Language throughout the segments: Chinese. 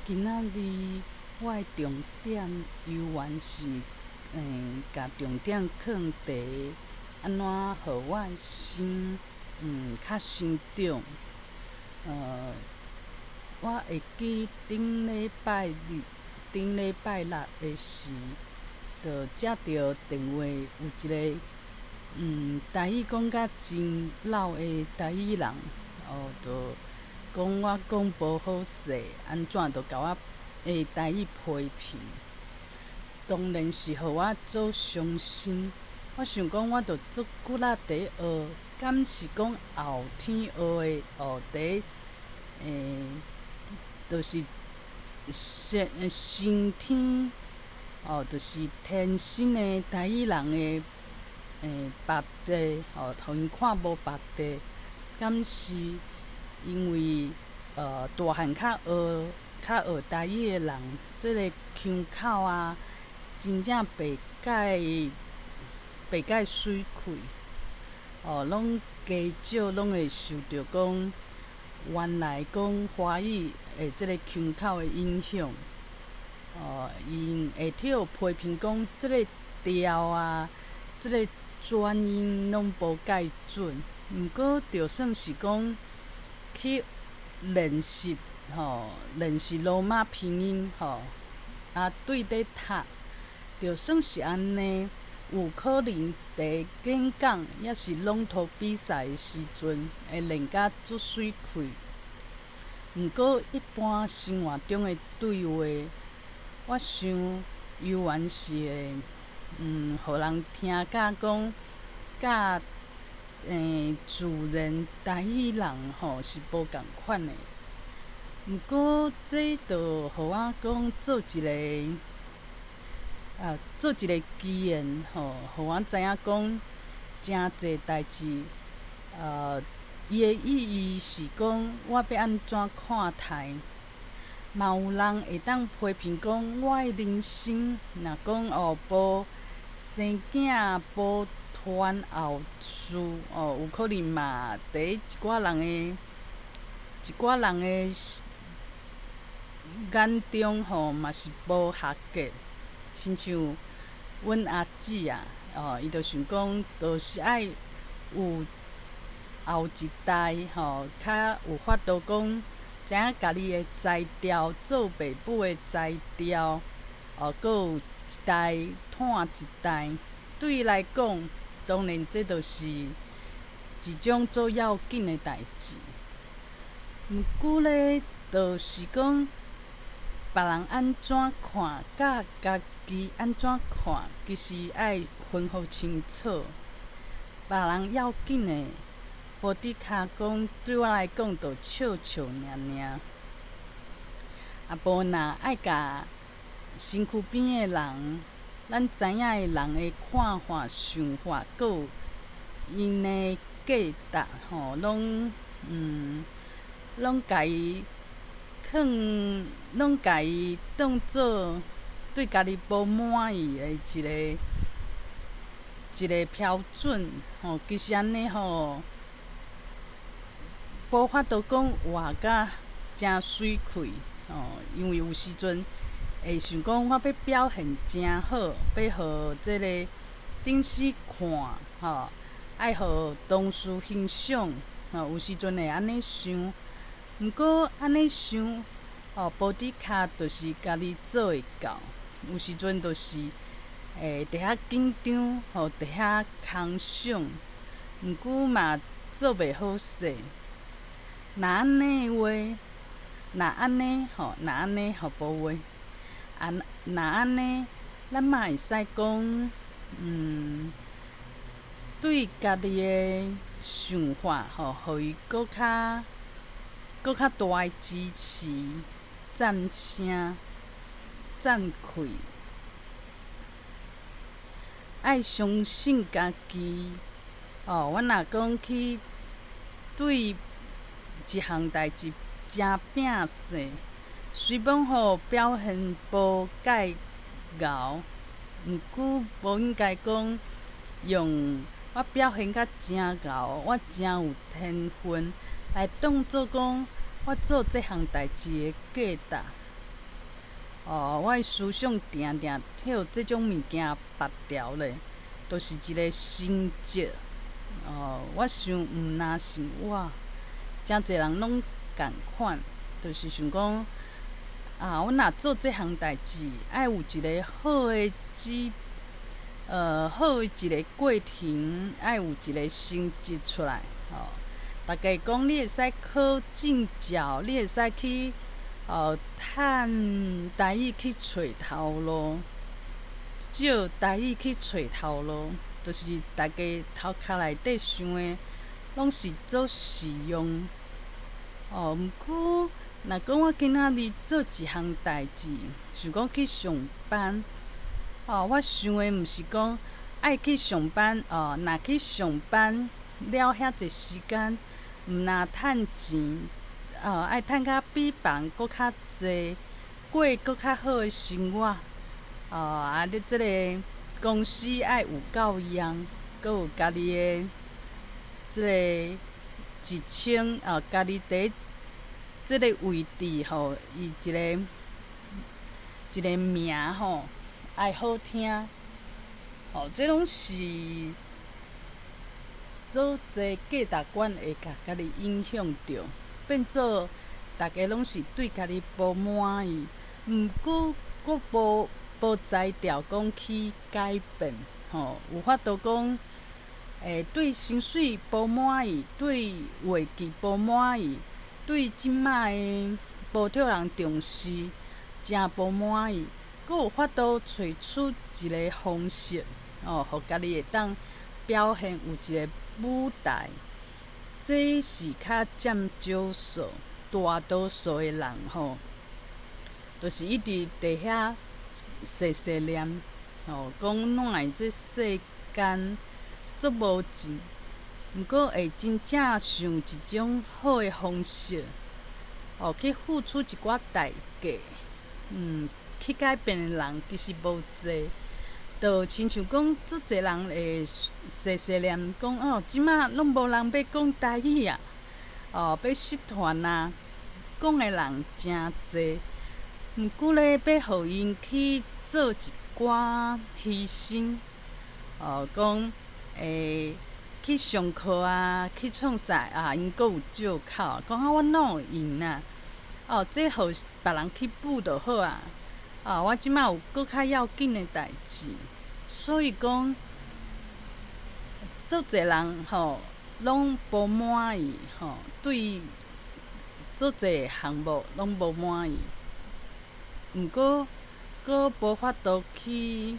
今仔日我的重点游玩是，甲重点放伫安怎互我心较生长。我会记顶礼拜六的时，就接到电话，有一个台语讲甲真溜的台语人，就讲我讲无好势，安怎就甲我的台语批评。当然是互我足伤心。我想讲，我着足久仔伫学，敢是讲后天学的？伫就是先天，就是天生的台语人的白地，互因看无白地，敢是因为大汉较学台语的人，即个腔口啊，真正袂解水开，拢加少拢会受着讲原来讲华语的即个腔口的影响，因会去批评讲即个调啊，即个转音拢无介准。毋过就算是讲去练习罗马拼音对咧读，就算是安尼，有可能伫演讲抑是朗读比赛的时阵，会练甲足水开。毋过一般生活中的对话，我想游玩是会互人听甲讲，甲自然台语人是无共款的。毋过这着互我讲做一个机缘，互我知影讲真侪代志。伊的意义是讲，我要安怎看待？嘛有人会当批评讲，我的人生若讲无生囝，无传后事，有可能嘛伫一寡人的眼中嘛是无合格。亲像阮阿姊啊，伊就想讲，就是爱有后一代较有法度讲，知影家己的才调，做爸母的才调，阁有一代传一代。对伊来讲，当然这就是一种足要紧的代志。毋过咧，就是讲别人安怎看，甲家己安怎看，其实爱分互清楚。别人要紧的，保伫骹讲，对我来讲，就笑笑尔尔。无若爱甲身躯边的人，咱知影的人的看法、想法，阁有因的价值，拢家己当做对家己无满意的一个标准，其实安尼无法度讲活甲真水开，因为有时阵会想讲我要表现真好，要互即个顶视看，爱互同事欣赏，有时阵会安尼想。毋过安尼想，保伫骹就是家己做会到，有时阵就是会伫遐紧张，伫遐空想，毋过嘛做袂好势。若安尼的话，若安尼无话，若安尼，咱嘛会使讲，对家己的想法，互伊搁较大的支持、赞声、赞许。爱相信家己，我若讲去对一项代志真拼死，虽讲表现无介贤，毋过无应该讲用我表现甲真贤，我真有天分来当做讲我做这项代志的价值。我的思想定定替即种物件拔掉咧，就是一个成绩。我想，毋若是我，诚侪人拢共款，就是想讲，我若做即项代志，爱有一个好诶好诶一个过程，爱有一个成绩出来。大家讲你会使考证照，你会使去趁台语去找头路，借台语去找头路，就是大家头壳内底想诶，拢是做实用。毋过若讲我今仔日做一项代志，想讲去上班。我想诶毋是讲爱去上班，若去上班了遐济时间，毋若趁钱，爱趁甲比别人搁较济，过搁较好诶生活。你即个公司爱有够用，搁有家己诶即个职称，家己伫即个位置吼，伊一个名吼爱好听。这拢是做侪价值观会甲家己影响着，变做大家拢是对家己无满意，毋过佫无才调讲去改变。有法度讲，对薪水无满意，对业绩无满意，对即摆诶无替人重视，诚无满意，佫有法度找出一个方式，互家己会当表现有一个舞台。这是较占少数，大多数诶人就是一直伫遐碎碎念，讲哪会这世间足无钱，毋过会真正想一种好诶方式，去付出一寡代价，去改变诶人其实无济。就亲像讲，足侪人会碎碎念讲，即摆拢无人要讲台语啊，要失传啊，讲诶人诚济。毋过咧，要互因去做一寡牺牲，讲去上课啊，去创啥因阁有借口，讲我哪有闲啊？这互别人去补就好啊。我即摆有搁较要紧诶代志，所以讲，足侪人拢无满意，对足侪项目拢无满意。毋过，佫无法度去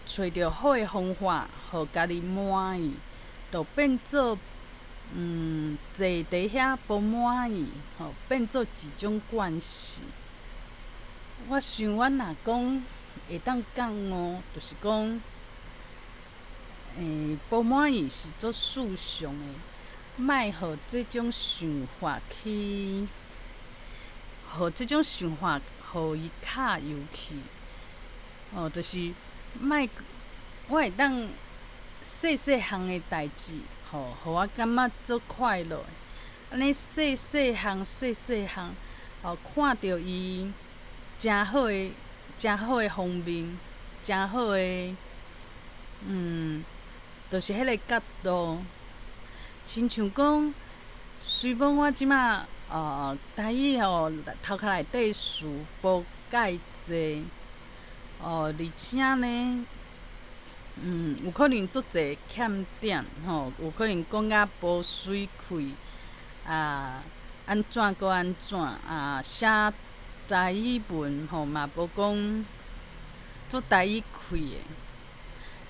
找着好诶方法，互家己满意，就变做坐伫遐无满意，变做一种惯势。我想，我若讲会当讲就是讲，无满意是足世常诶，莫互即种想法去。互即种想法，互伊卡入去，就是莫，我会当细项诶代志，互我感觉足快乐。安尼细项，看着伊诚好诶方面，诚好诶，就是迄个角度。亲像讲，虽然我即摆台语头壳内底事无介济，而且呢，有可能足侪欠点，有可能讲甲无水气，安怎搁安怎，写台语文嘛无讲做台语气诶。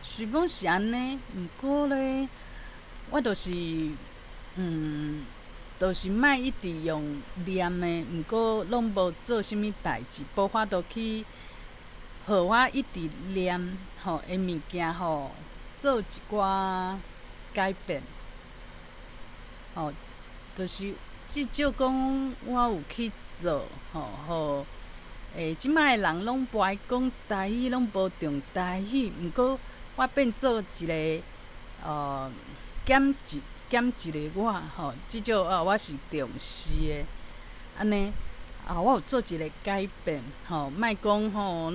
虽然是安尼，毋过咧，我就是莫一直用念诶，毋过拢无做啥物代志，无法度去互我一直念诶物件做一寡改变。就是至少讲我有去做，互即摆诶人拢无爱讲台语，拢无重台语，毋过我变做一个减一个我，至少我是重视诶。安尼我有做一个改变，莫讲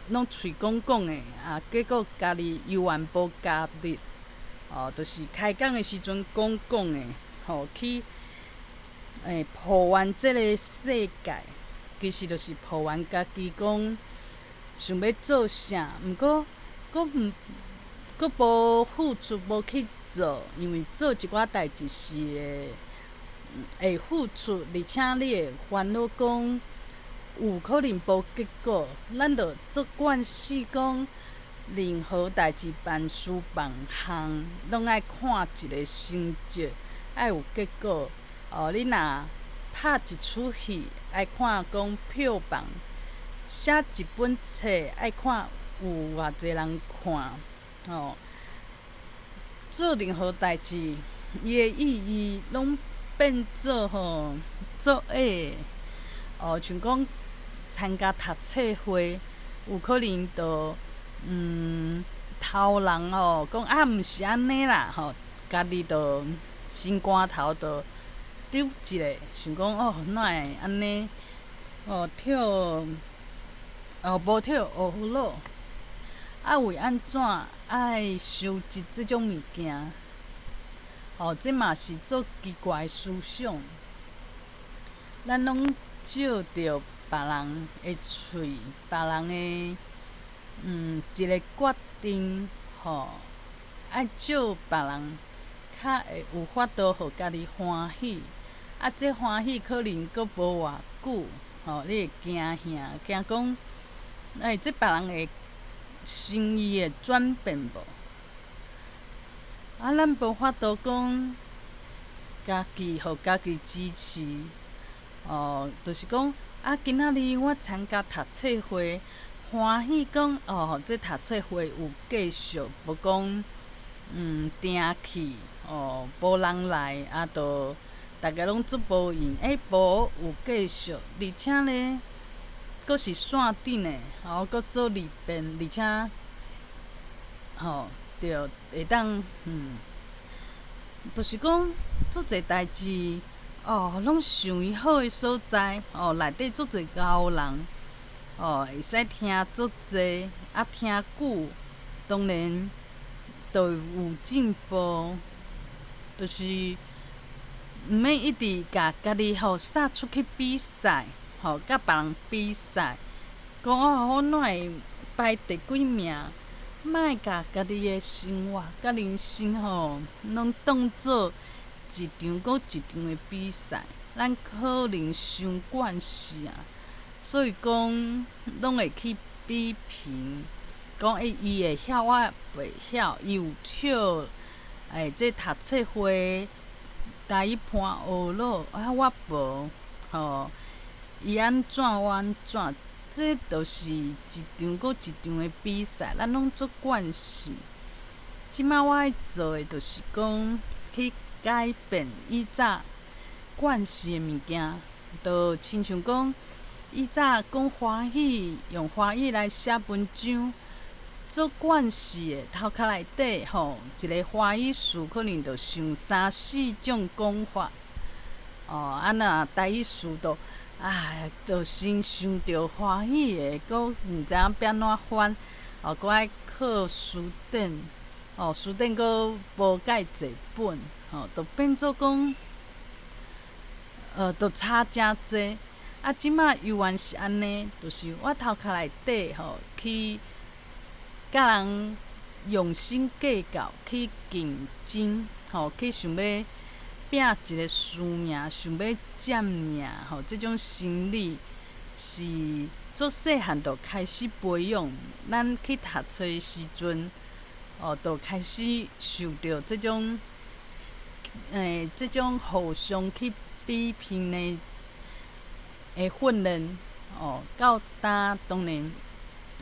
拢喙讲的，结果家己油盐无加入，就是开讲的时阵讲的，去抱怨即个世界，其实就是抱怨家己讲想要做啥，毋过佫无付出，无去做，因为做一寡代志是会付出，而且你会烦恼讲有可能无结果，咱着做惯势讲任何代志办事办项，拢爱看一个成绩，爱有结果。你若拍一出戏，爱看讲票房；写一本册，爱看有偌济人看。做任何代志，伊的意义拢变做做假的。像讲参加读册会，有可能着偷人讲毋是安尼啦，家己着心肝头着丢一下，想讲哪会安尼？跳无跳学葫芦，为安怎爱收集即种物件？这嘛是做奇怪的思想。咱拢照着别人的喙，别人的一个决定，爱照别人较会有法度，互家己欢喜。这欢喜可能佫无偌久，你会惊啥？惊讲，这别人的心意会转变无？咱无法度讲家己，互家己支持。就是讲今仔日我参加读册会，欢喜讲这读册会有继续，无讲定去无人来，着大家拢做无闲，无有继续，而且呢，佫是线顶的，佫做二遍，而且着会当就是讲做侪代志。拢想伊好诶所在，内底足侪高人，会使听足侪，听久，当然就有进步。就是毋免一直甲家己撒出去比赛，甲别人比赛，讲我哪会排第几名？莫甲家己诶生活、甲人生拢当做一场搁一场的比赛，咱可能伤惯势啊，所以讲拢会去比拼，讲伊会晓，我袂晓，伊有跳这读册会台语伴学咯，我无，伊安怎我安怎，这就是一场搁一场的比赛，咱拢做惯势。即摆我爱做的，就是讲去改变以早惯势的物件，就亲像讲以早讲华语，用华语来写文章，做惯势的头壳内底一个华语词可能就想3、4种讲法。若台语词就先想着华语的，佫毋知影要安怎翻，佫爱靠词典，词典佫无介济本。就变做讲，就差诚济。即摆犹原是安尼，就是我头壳内底去甲人用心计较，去竞争，去想要拼一个输赢，想要占赢，即种心理是做细汉就开始培养。咱去读册的时阵，就开始受到即种。即种互相去比拼的训练，到当然，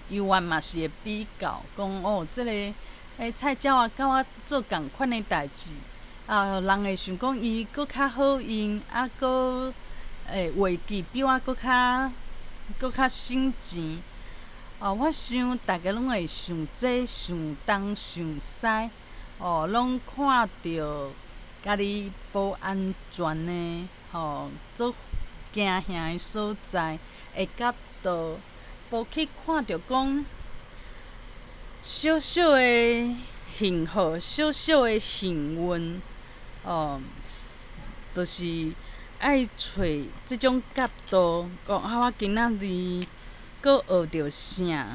犹原嘛是会比较，讲即个菜鸟甲我做共款的代志，人会想讲伊佫较好用，佫画技比我佫较省钱。我想大家拢会想这想东想西，拢看着。家己无安全呢，做行遐的所在的角度，无去看着讲小小的幸福、小小的幸运，就是爱找即种角度，讲我今仔日搁学着啥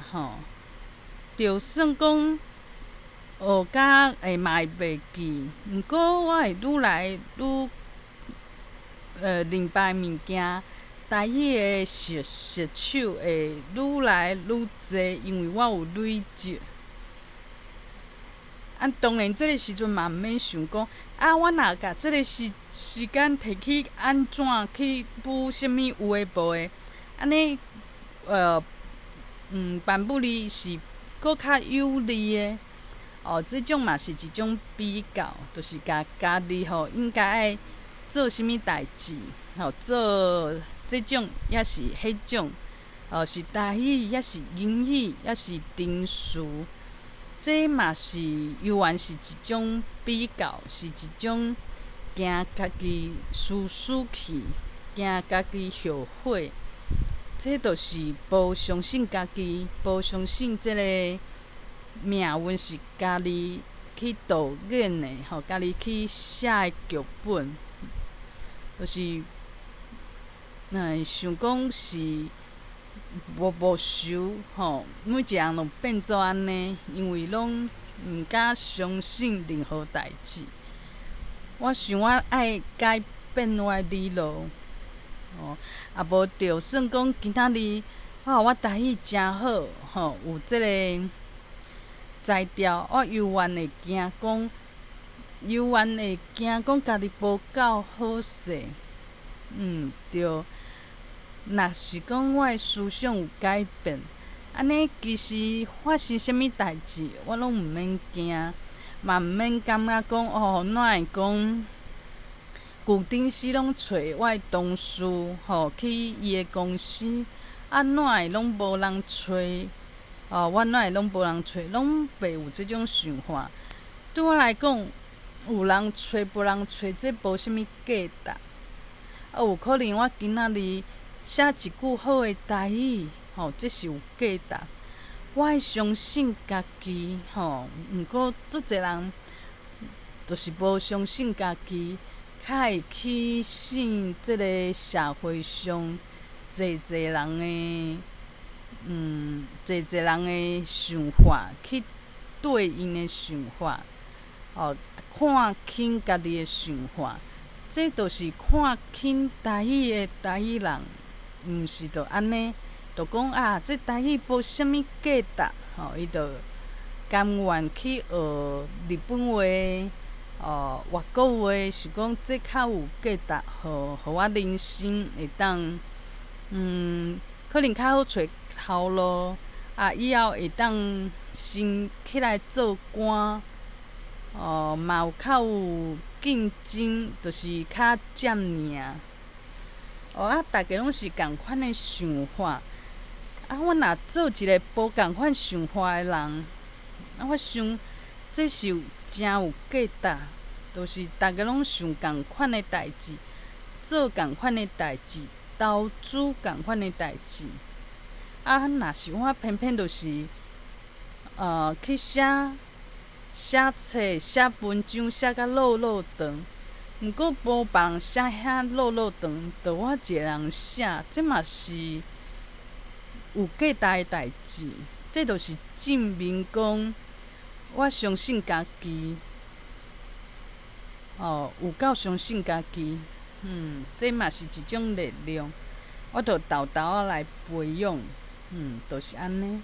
就算讲学甲嘛会袂记，毋过我会愈来愈明白物件，台语的熟手会愈来愈济，因为我有累积。当然，即个时阵嘛毋免想讲我若甲即个时间摕去安怎去补啥物有诶无诶，安尼办不哩是搁较有利诶。即种嘛是一种比较，就是甲家己应该爱做啥物代志，做即种也是迄种，是台语，也是英语，也是程序。这嘛是犹原是一种比较，是一种惊家己输去，惊家己后悔。这就是无相信家己，无相信即个命运是家己去导演的，家己去写的剧本，就是想讲是无愁每一个人拢变做安尼，因为拢毋敢相信任何代志。我想我爱改变我的理路，无就算讲今仔日我台语真好，有即个才调，我犹原会惊讲家己无够好势。着。若是讲我的思想有改变，安尼其实发生啥物代志，我拢毋免惊，嘛毋免感觉讲哪会讲旧顶时拢找我的同事去伊的公司，哪会拢无人找？我哪会拢无人找？拢袂有即种想法。对我来讲，有人找无人找，这无啥物价值。有可能我今仔日写一句好的台语，这是有价值。我爱相信家己，毋过足侪人就是无相信家己，较会去信即个社会上侪人的侪人的想法，去对因的想法，看轻家己的想法，这就是看轻台语的台语人。毋是着安尼，着讲这台语无啥物价值，伊着甘愿去学日本话、外国话，是讲这较有价值，互我人生会当，可能较好找头路，以后会当先起来做官，嘛有较有竞争，就是较占领。大家拢是共款的想法。我若做一个无共款想法的人，我想这是真有价值。就是大家拢想共款的代志，做共款的代志，投资共款的代志。若是我偏偏就是去写册、写文章，写甲落长。毋过无别人写遐落长，着我一个人写，这嘛是有价值的代志。这就是证明讲，我相信家己，有够相信家己。这嘛是一种力量，我着豆豆仔来培养，就是安尼。